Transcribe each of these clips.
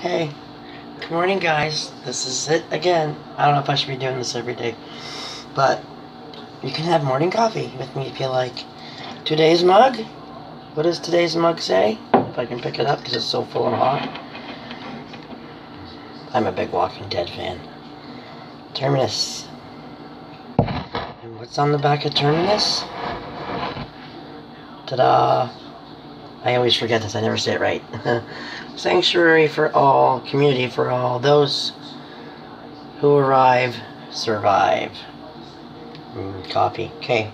Okay, good morning guys. This is it again. I don't know if I should be doing this every day, but you can have morning coffee with me if you like. Today's mug, what does today's mug say? If I can pick it up because it's so full and hot. I'm a big Walking Dead fan. Terminus. And what's on the back of Terminus? Ta-da! I always forget this, I never say it right. Sanctuary for all, community for all, those who arrive, survive. Copy. Okay.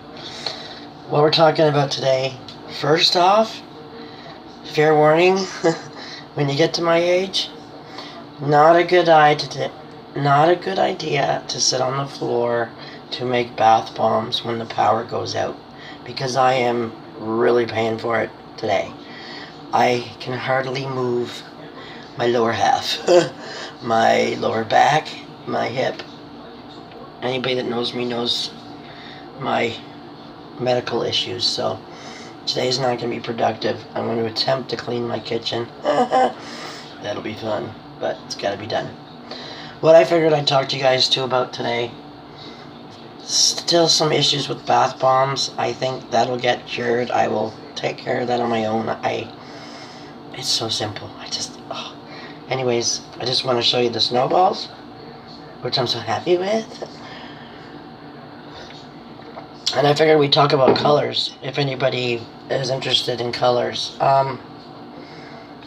What we're talking about today, first off, fair warning, when you get to my age, not a good idea to sit on the floor to make bath bombs when the power goes out, because I am really paying for it today. I can hardly move my lower half, my lower back, my hip. Anybody that knows me knows my medical issues, so today's not going to be productive. I'm going to attempt to clean my kitchen. That'll be fun, but it's got to be done. What I figured I'd talk to you guys too about today, still some issues with bath bombs. I think that'll get cured. I will take care of that on my own. It's so simple. Anyways, I just want to show you the snowballs, which I'm so happy with. And I figured we'd talk about colors, if anybody is interested in colors.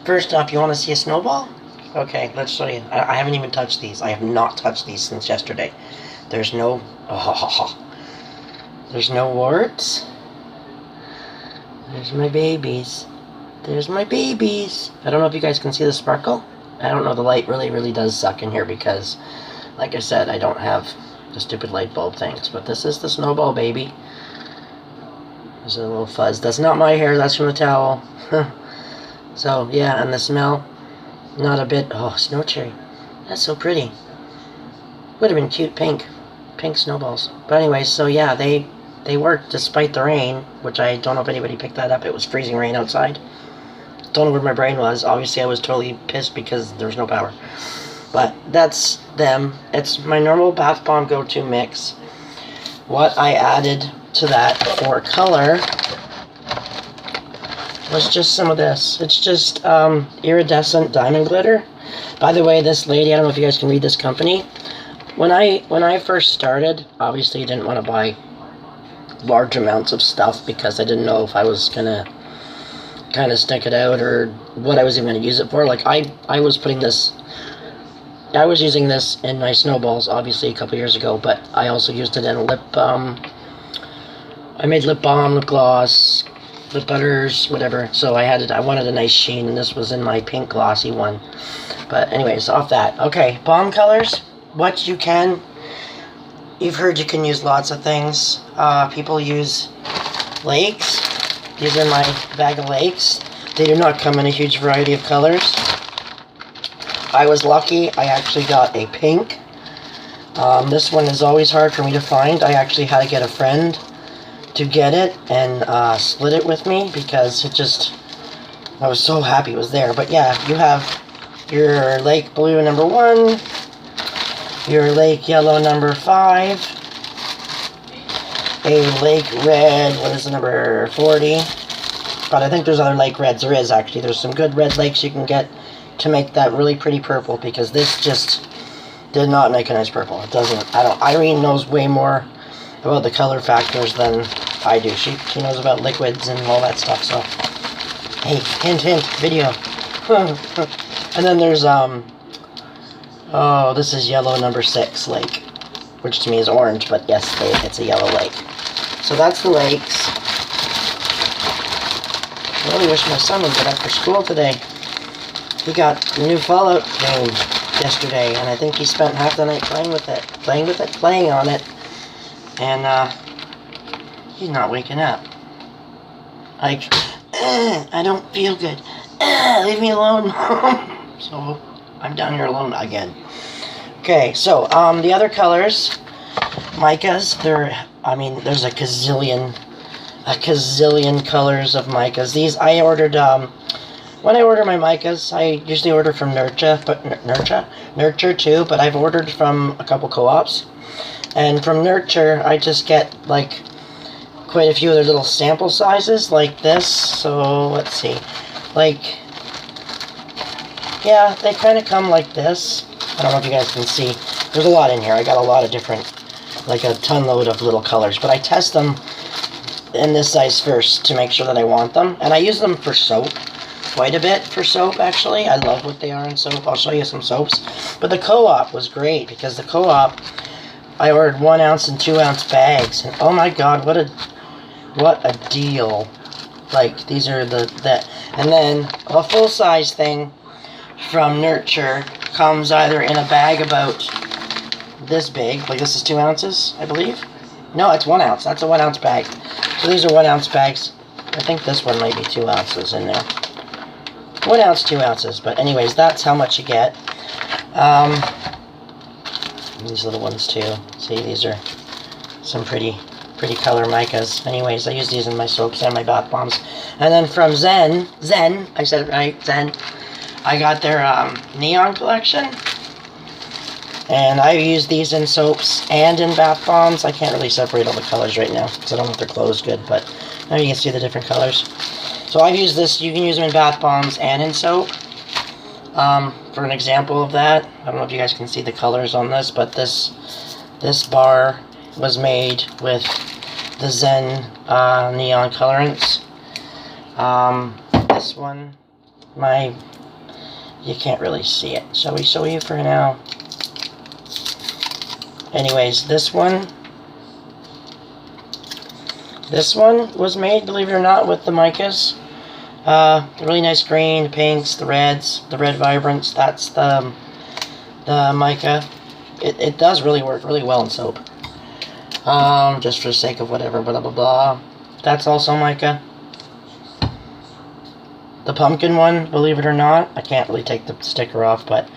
First off, you want to see a snowball? Okay, let's show you. I haven't even touched these. I have not touched these since yesterday. There's no... there's no warts. There's my babies. There's my babies. I don't know if you guys can see the sparkle. I don't know, the light really does suck in here because, like I said, I don't have the stupid light bulb things. But this is the snowball baby. There's a little fuzz. That's not my hair, that's from the towel. So, yeah, and the smell, not a bit. Oh, snow cherry. That's so pretty. Would have been cute pink snowballs. But anyway, so yeah, they worked despite the rain, which I don't know if anybody picked that up. It was freezing rain outside. Don't know where my brain was. Obviously, I was totally pissed because there was no power. But that's them. It's my normal bath bomb go-to mix. What I added to that for color was just some of this. It's just iridescent diamond glitter. By the way, this lady, I don't know if you guys can read this company. When I first started, obviously I didn't want to buy large amounts of stuff because I didn't know if I was gonna kind of stick it out or what I was even going to use it for. Like I was using this in my snowballs obviously a couple years ago, but I also used it in lip balm. I made lip balm, lip gloss, lip butters, whatever. So I wanted a nice sheen, and this was in my pink glossy one. But anyways, off that. Okay, balm colors. You've heard you can use lots of things. People use lakes. These are my bag of lakes. They do not come in a huge variety of colors. I was lucky. I actually got a pink. This one is always hard for me to find. I actually had to get a friend to get it and split it with me because I was so happy it was there. But yeah, you have your lake blue number 1, your lake yellow number 5, a lake red, what is the number 40? But I think there's other lake reds. There is actually. There's some good red lakes you can get to make that really pretty purple, because this just did not make a nice purple. It doesn't. Irene knows way more about the color factors than I do. She knows about liquids and all that stuff. So hey, hint, video. And then there's oh, this is yellow number 6 lake, which to me is orange, but yes, it's a yellow lake. So that's the lakes. I really wish my son would get up for school today. He got the new Fallout game yesterday, and I think he spent half the night playing on it, and he's not waking up. Like, I don't feel good. Leave me alone. So I'm down here alone again. Okay, so the other colors, micas, there's a gazillion colors of micas. These I ordered When I order my micas, I usually order from Nurture too, but I've ordered from a couple co-ops. And from Nurture, I just get like quite a few of their little sample sizes like this. So let's see, like, yeah, they kind of come like this. I don't know if you guys can see. There's a lot in here. I got a lot of different, like a ton load of little colors, but I test them in this size first to make sure that I want them. And I use them for soap, quite a bit for soap actually. I love what they are in soap. I'll show you some soaps. But the co-op was great because the co-op, I ordered 1 ounce and 2 ounce bags, and oh my god, what a deal. Like, these are and then a full size thing from Nurture comes either in a bag about this big, like this is 2 ounces, I believe. No, it's 1 ounce. That's a 1 ounce bag. So these are 1 ounce bags. I think this one might be 2 ounces in there. 1 ounce, 2 ounces. But anyways, that's how much you get. These little ones too. See, these are some pretty color micas. Anyways, I use these in my soaps and my bath bombs. And then from Zen, I said it right, Zen, I got their neon collection. And I use these in soaps and in bath bombs. I can't really separate all the colors right now because I don't know if they're closed good, but now you can see the different colors. So I've used this. You can use them in bath bombs and in soap. For an example of that, I don't know if you guys can see the colors on this, but this bar was made with the Zen neon colorants. This one, you can't really see it. Shall we show you for now? Anyways, this one was made, believe it or not, with the micas. Really nice green, the pinks, the reds, the red vibrants. That's the mica. It does really work really well in soap. Just for the sake of whatever, blah blah blah. That's also mica. The pumpkin one, believe it or not, I can't really take the sticker off, but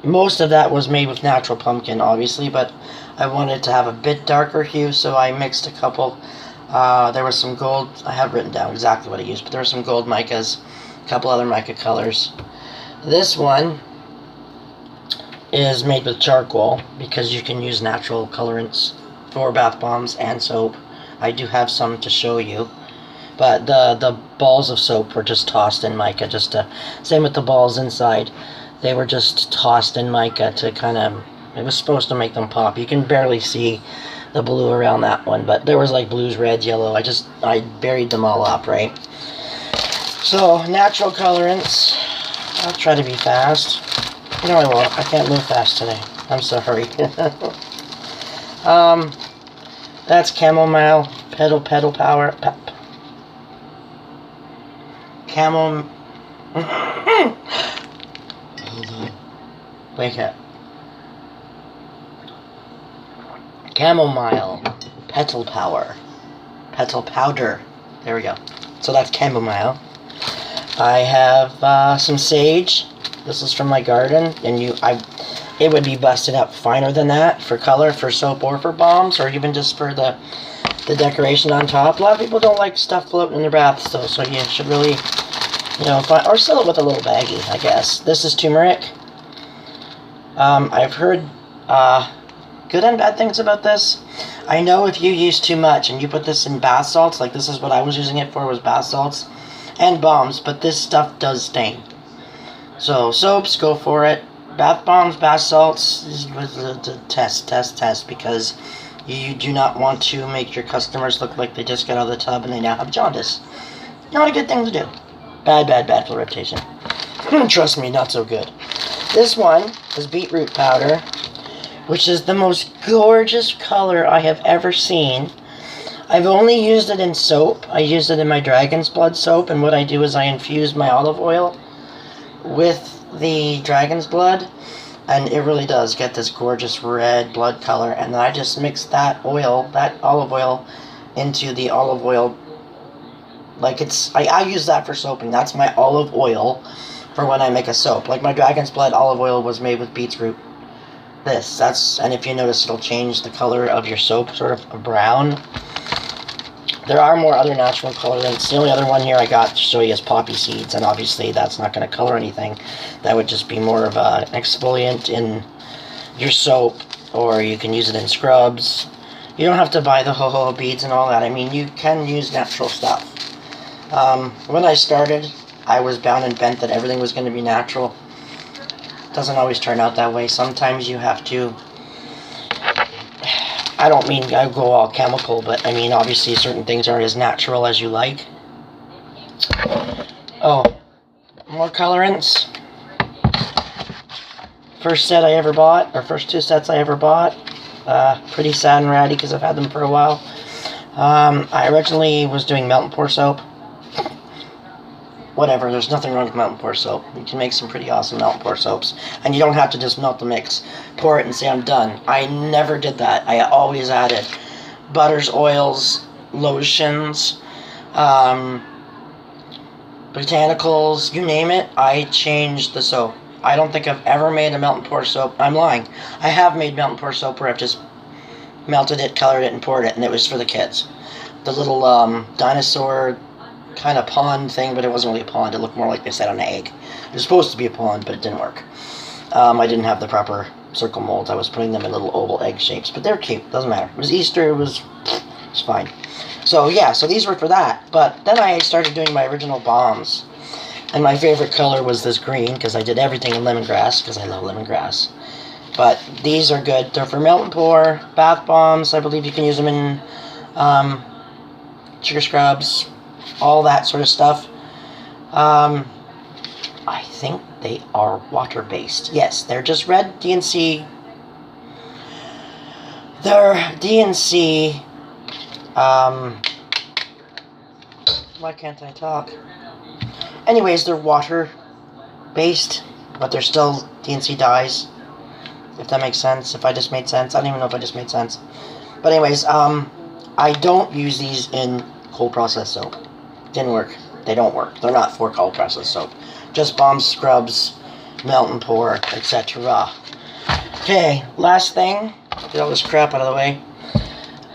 most of that was made with natural pumpkin, obviously, but I wanted to have a bit darker hue, so I mixed a couple. There was some gold. I have written down exactly what I used, but there were some gold micas, a couple other mica colors. This one is made with charcoal because you can use natural colorants for bath bombs and soap. I do have some to show you, but the balls of soap were just tossed in mica. Same with the balls inside. They were just tossed in mica to kind of, it was supposed to make them pop. You can barely see the blue around that one, but there was like blues, red, yellow. I buried them all up, right? So, natural colorants. I'll try to be fast. No, I won't. I can't move fast today. I'm sorry. That's chamomile, pedal power. Hold on. Wake up. Chamomile, petal powder. There we go. So that's chamomile. I have some sage. This is from my garden, and it would be busted up finer than that for color, for soap, or for bombs, or even just for the decoration on top. A lot of people don't like stuff floating in their baths, though, so you should really, find, or sell it with a little baggie, I guess. This is turmeric. I've heard good and bad things about this. I know if you use too much and you put this in bath salts, like this is what I was using it for, was bath salts and bombs, but this stuff does stain. So soaps, go for it. Bath bombs, bath salts, test, because you do not want to make your customers look like they just got out of the tub and they now have jaundice. Not a good thing to do. Bad for the reputation. Trust me, not so good. This one is beetroot powder, which is the most gorgeous color I have ever seen. I've only used it in soap. I used it in my dragon's blood soap, and what I do is I infuse my olive oil with the dragon's blood, and it really does get this gorgeous red blood color, and then I just mix that olive oil, into the olive oil. Like I use that for soaping. That's my olive oil for when I make a soap. Like my dragon's blood olive oil was made with beetroot. And if you notice, it'll change the color of your soap, sort of a brown. There are more other natural colorants. The only other one here I got to show you is poppy seeds, and obviously that's not going to color anything. That would just be more of an exfoliant in your soap, or you can use it in scrubs. You don't have to buy the jojoba beads and all that. I mean, you can use natural stuff. When I started, I was bound and bent that everything was going to be natural. It doesn't always turn out that way. Sometimes you have to... I don't mean I go all chemical, but I mean obviously certain things aren't as natural as you like. Oh, more colorants. First set I ever bought, or first 2 sets I ever bought. Pretty sad and ratty because I've had them for a while. I originally was doing melt and pour soap. Whatever, there's nothing wrong with melt and pour soap. You can make some pretty awesome melt and pour soaps. And you don't have to just melt the mix, pour it and say I'm done. I never did that. I always added butters, oils, lotions, botanicals, you name it. I changed the soap. I don't think I've ever made a melt and pour soap. I'm lying. I have made melt and pour soap where I've just melted it, colored it, and poured it, and it was for the kids. The little dinosaur kind of pond thing, but it wasn't really a pond. It looked more like they said on an egg. It was supposed to be a pond, but it didn't work. I didn't have the proper circle molds. I was putting them in little oval egg shapes, but they're cute. Doesn't matter. It was Easter. It was fine. So yeah, so these were for that. But then I started doing my original bombs, and my favorite color was this green because I did everything in lemongrass because I love lemongrass. But these are good. They're for melt and pour, bath bombs. I believe you can use them in sugar scrubs, all that sort of stuff. I think they are water-based. Yes, they're just red DNC. They're DNC. Why can't I talk? Anyways, they're water-based, but they're still DNC dyes. If that makes sense. If I just made sense. I don't even know if I just made sense. But anyways, I don't use these in cold process soap. Didn't work. They don't work. They're not for cold process soap. Just bombs, scrubs, melt and pour, etc. Okay, last thing. Get all this crap out of the way.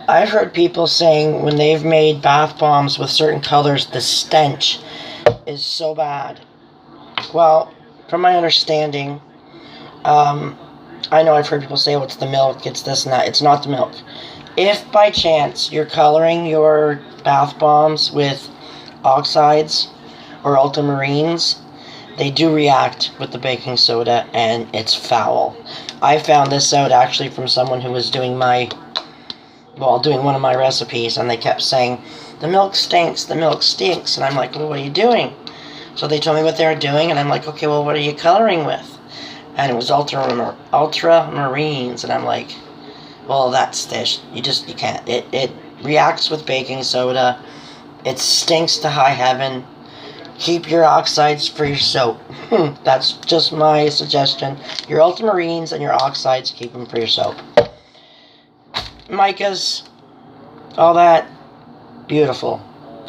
I've heard people saying when they've made bath bombs with certain colors, the stench is so bad. Well, from my understanding, I know I've heard people say, oh, it's the milk, it's this and that. It's not the milk. If by chance you're coloring your bath bombs with oxides or ultramarines, they do react with the baking soda and it's foul. I found this out actually from someone who was doing doing one of my recipes, and they kept saying, the milk stinks, the milk stinks. And I'm like, well, what are you doing? So they told me what they were doing, and I'm like, okay, well, what are you coloring with? And it was ultramarines, and I'm like, well, that's this. You can't. It reacts with baking soda. It stinks to high heaven. Keep your oxides for your soap. That's just my suggestion. Your ultramarines and your oxides, keep them for your soap. Micas, all that, beautiful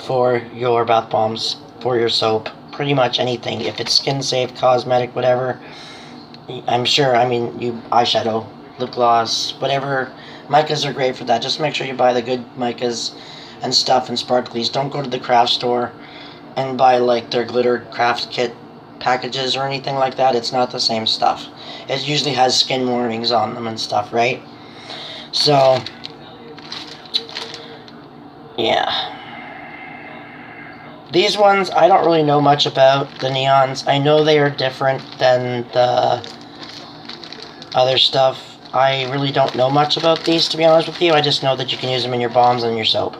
for your bath bombs, for your soap, pretty much anything. If it's skin safe, cosmetic, whatever, I'm sure, eyeshadow, lip gloss, whatever, micas are great for that. Just make sure you buy the good micas and stuff and sparklies. Don't go to the craft store and buy like their glitter craft kit packages or anything like that. It's not the same stuff. It usually has skin warnings on them and stuff, right? So, yeah. These ones, I don't really know much about the neons. I know they are different than the other stuff. I really don't know much about these, to be honest with you. I just know that you can use them in your bombs and your soap.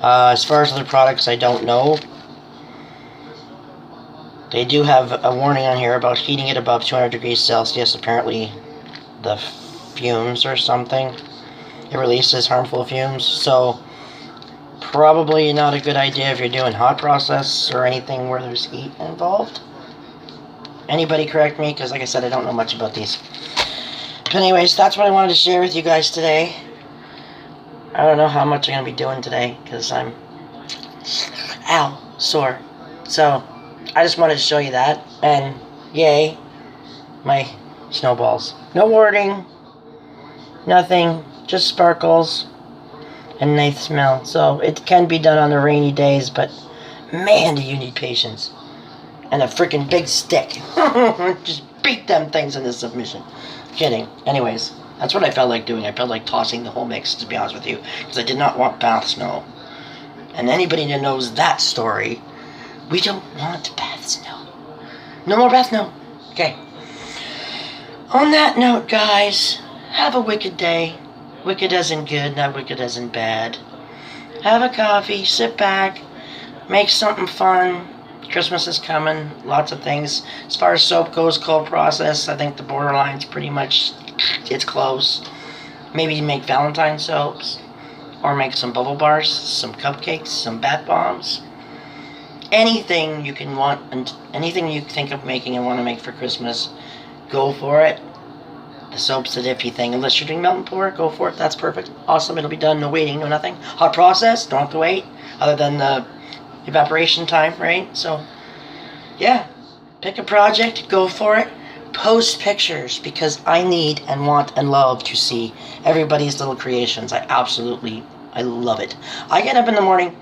As far as other products, I don't know. They do have a warning on here about heating it above 200 degrees Celsius. Apparently, the fumes or something. It releases harmful fumes, so probably not a good idea if you're doing hot process or anything where there's heat involved. Anybody correct me, because like I said, I don't know much about these. But anyways, that's what I wanted to share with you guys today. I don't know how much I'm going to be doing today, because I'm sore. So, I just wanted to show you that, and yay, my snowballs. No wording, nothing, just sparkles, and nice smell. So it can be done on the rainy days, but man, do you need patience. And a freaking big stick. Just beat them things into submission. Kidding. Anyways, that's what I felt like doing. I felt like tossing the whole mix, to be honest with you, because I did not want bath snow. And anybody that knows that story, we don't want bath snow. No more bath snow. Okay. On that note, guys, have a wicked day. Wicked as in good, not wicked as in bad. Have a coffee, sit back, make something fun. Christmas is coming, lots of things. As far as soap goes, cold process, I think the borderline's pretty much, it's close. Maybe make Valentine soaps, or make some bubble bars, some cupcakes, some bath bombs. Anything you can want, and anything you think of making and want to make for Christmas, go for it. The soap's the iffy thing. Unless you're doing melt and pour, go for it. That's perfect. Awesome. It'll be done. No waiting. No nothing. Hot process. Don't have to wait. Other than the evaporation time, right? So, yeah. Pick a project. Go for it. Post pictures, because I need and want and love to see everybody's little creations. I love it. I get up in the morning.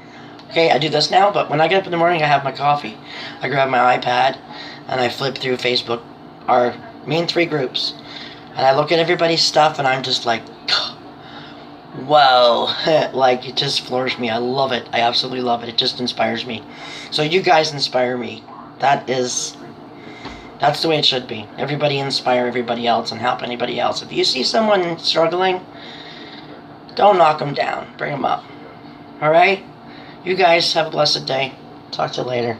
Okay, I do this now, but when I get up in the morning, I have my coffee. I grab my iPad, and I flip through Facebook, our main 3 groups. And I look at everybody's stuff, and I'm just like, whoa. Like, it just floors me. I love it. I absolutely love it. It just inspires me. So you guys inspire me. That's the way it should be. Everybody inspire everybody else and help anybody else. If you see someone struggling, don't knock them down. Bring them up. Alright? You guys have a blessed day. Talk to you later.